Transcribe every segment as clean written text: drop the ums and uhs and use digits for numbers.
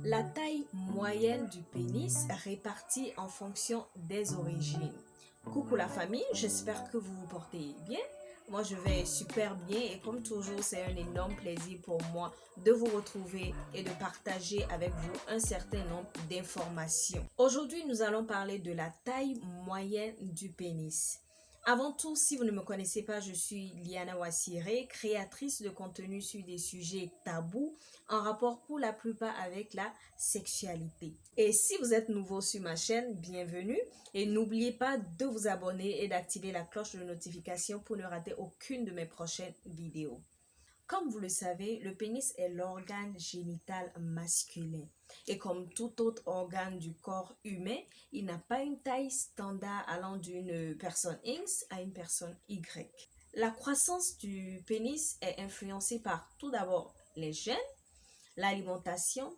La taille moyenne du pénis répartie en fonction des origines. Coucou la famille, j'espère que vous vous portez bien. Moi je vais super bien et comme toujours c'est un énorme plaisir pour moi de vous retrouver et de partager avec vous un certain nombre d'informations. Aujourd'hui nous allons parler de la taille moyenne du pénis. Avant tout, si vous ne me connaissez pas, je suis Liana Wassiré, créatrice de contenu sur des sujets tabous en rapport pour la plupart avec la sexualité. Et si vous êtes nouveau sur ma chaîne, bienvenue et n'oubliez pas de vous abonner et d'activer la cloche de notification pour ne rater aucune de mes prochaines vidéos. Comme vous le savez, le pénis est l'organe génital masculin. Et comme tout autre organe du corps humain, il n'a pas une taille standard allant d'une personne X à une personne Y. La croissance du pénis est influencée par tout d'abord les gènes, l'alimentation,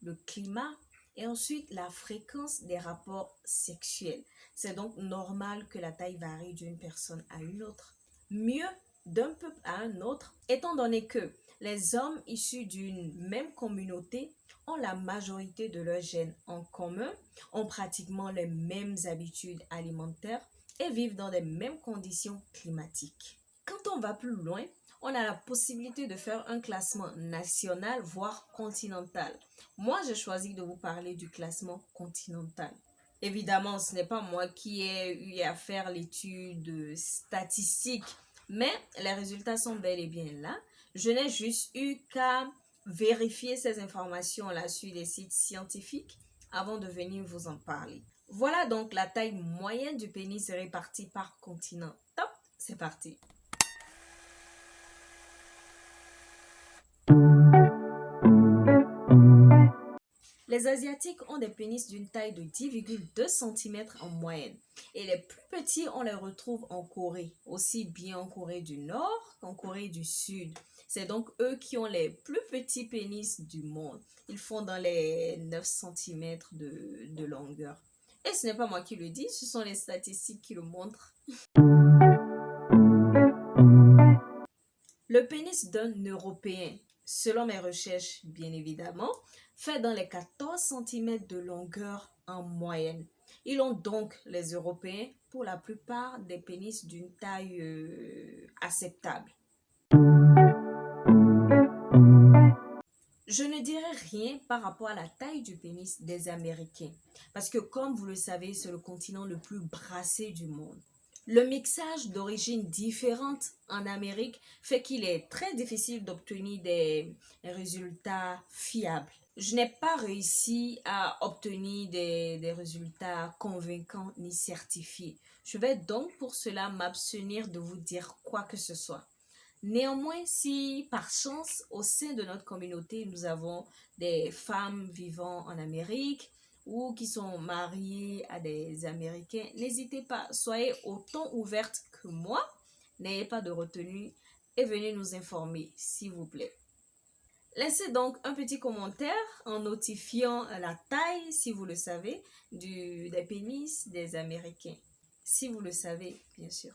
le climat et ensuite la fréquence des rapports sexuels. C'est donc normal que la taille varie d'une personne à une autre. Mieux, d'un peuple à un autre, étant donné que les hommes issus d'une même communauté ont la majorité de leurs gènes en commun, ont pratiquement les mêmes habitudes alimentaires et vivent dans les mêmes conditions climatiques. Quand on va plus loin, on a la possibilité de faire un classement national, voire continental. Moi, j'ai choisi de vous parler du classement continental. Évidemment, ce n'est pas moi qui ai eu à faire l'étude statistique, mais les résultats sont bel et bien là. Je n'ai juste eu qu'à vérifier ces informations-là sur des sites scientifiques avant de venir vous en parler. Voilà donc la taille moyenne du pénis répartie par continent. Top, c'est parti. Les Asiatiques ont des pénis d'une taille de 10,2 cm en moyenne. Et les plus petits, on les retrouve en Corée, aussi bien en Corée du Nord qu'en Corée du Sud. C'est donc eux qui ont les plus petits pénis du monde. Ils font dans les 9 cm de longueur. Et ce n'est pas moi qui le dis, ce sont les statistiques qui le montrent. Le pénis d'un Européen, selon mes recherches bien évidemment, fait dans les 14 cm de longueur en moyenne. Ils ont donc, les Européens, pour la plupart, des pénis d'une taille acceptable. Je ne dirai rien par rapport à la taille du pénis des Américains, parce que comme vous le savez, c'est le continent le plus brassé du monde. Le mixage d'origines différentes en Amérique fait qu'il est très difficile d'obtenir des résultats fiables. Je n'ai pas réussi à obtenir des résultats convaincants ni certifiés. Je vais donc pour cela m'abstenir de vous dire quoi que ce soit. Néanmoins, si par chance, au sein de notre communauté, nous avons des femmes vivant en Amérique, ou qui sont mariées à des Américains, n'hésitez pas, soyez autant ouvertes que moi, n'ayez pas de retenue et venez nous informer, s'il vous plaît. Laissez donc un petit commentaire en notifiant la taille, si vous le savez, des pénis des Américains. Si vous le savez, bien sûr.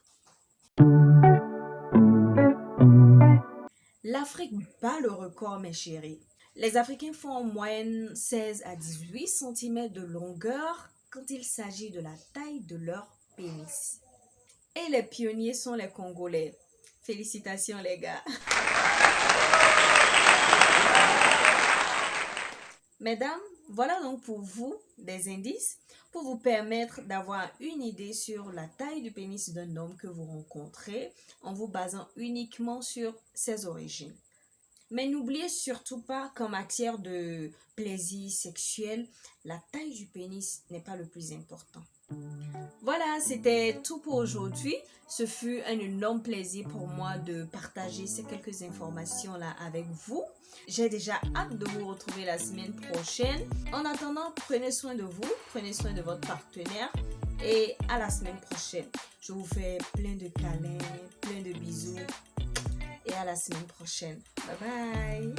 L'Afrique bat le record, mes chéris. Les Africains font en moyenne 16 à 18 cm de longueur quand il s'agit de la taille de leur pénis. Et les pionniers sont les Congolais. Félicitations les gars. Mesdames, voilà donc pour vous des indices pour vous permettre d'avoir une idée sur la taille du pénis d'un homme que vous rencontrez en vous basant uniquement sur ses origines. Mais n'oubliez surtout pas qu'en matière de plaisir sexuel, la taille du pénis n'est pas le plus important. Voilà, c'était tout pour aujourd'hui. Ce fut un énorme plaisir pour moi de partager ces quelques informations-là avec vous. J'ai déjà hâte de vous retrouver la semaine prochaine. En attendant, prenez soin de vous, prenez soin de votre partenaire et à la semaine prochaine. Je vous fais plein de câlins, plein de bisous et à la semaine prochaine. Bye bye!